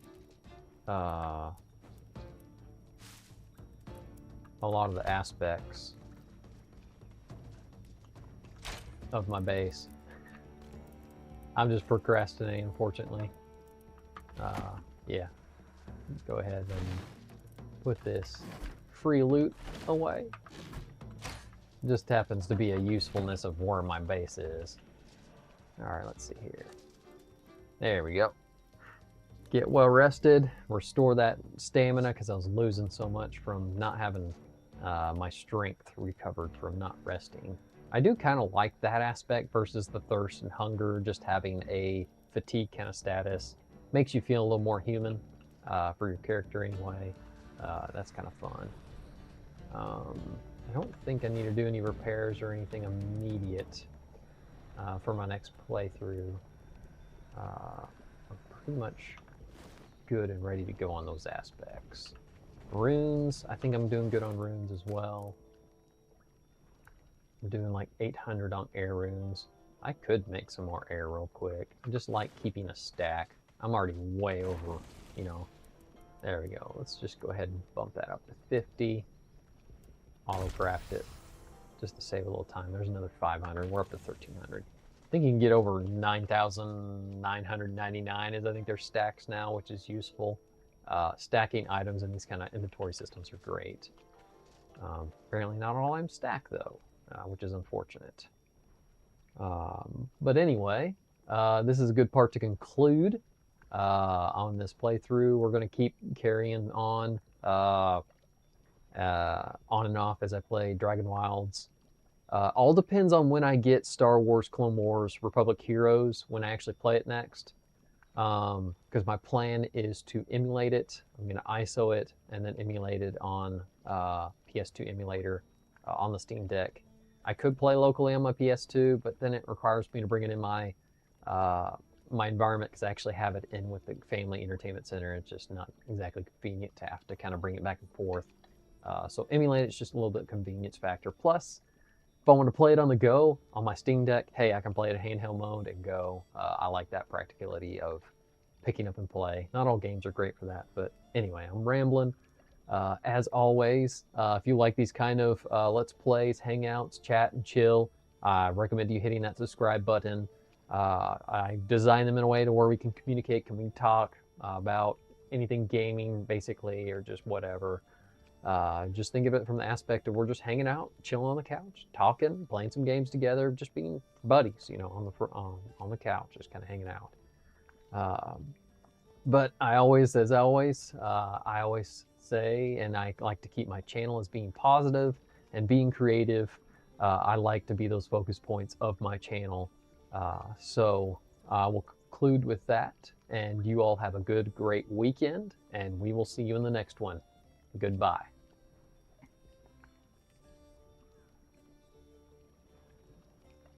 A: a lot of the aspects of my base. I'm just procrastinating, unfortunately. Yeah. Let's go ahead and put this free loot away. Just happens to be a usefulness of where my base is. Alright, let's see here. There we go. Get well rested. Restore that stamina because I was losing so much from not having my strength recovered from not resting. I do kind of like that aspect versus the thirst and hunger, just having a fatigue kind of status. Makes you feel a little more human for your character anyway. That's kind of fun. I don't think I need to do any repairs or anything immediate. for my next playthrough. I'm pretty much good and ready to go on those aspects. Runes, I think I'm doing good on runes as well. I'm doing like 800 on air runes. I could make some more air real quick. I just like keeping a stack. I'm already way over, you know. There we go. Let's just go ahead and bump that up to 50. Auto-craft it just to save a little time. There's another 500. We're up to 1,300. I think you can get over 9,999 is I think their stacks now, which is useful. Stacking items in these kind of inventory systems are great. Apparently not all I'm stacked though, which is unfortunate. But anyway, this is a good part to conclude on this playthrough. We're going to keep carrying on and off as I play Dragon Wilds. All depends on when I get Star Wars, Clone Wars, Republic Heroes, when I actually play it next. Because my plan is to emulate it. I'm going to ISO it and then emulate it on PS2 emulator on the Steam Deck. I could play locally on my PS2, but then it requires me to bring it in my my environment because I actually have it in with the Family Entertainment Center. It's just not exactly convenient to have to kind of bring it back and forth. So emulate it's just a little bit of convenience factor. Plus, if I want to play it on the go on my Steam Deck, hey, I can play it in handheld mode and go. I like that practicality of picking up and play. Not all games are great for that, but anyway, I'm rambling. As always, if you like these kind of Let's Plays, hangouts, chat, and chill, I recommend you hitting that subscribe button. I design them in a way to where we can communicate, can we talk about anything gaming, basically, or just whatever. Just think of it from the aspect of we're just hanging out, chilling on the couch, talking, playing some games together, just being buddies, you know, on the couch, just kind of hanging out. But I always, as always, I always say, and I like to keep my channel as being positive and being creative. I like to be those focus points of my channel. So I will conclude with that, and you all have a good, great weekend, and we will see you in the next one. Goodbye.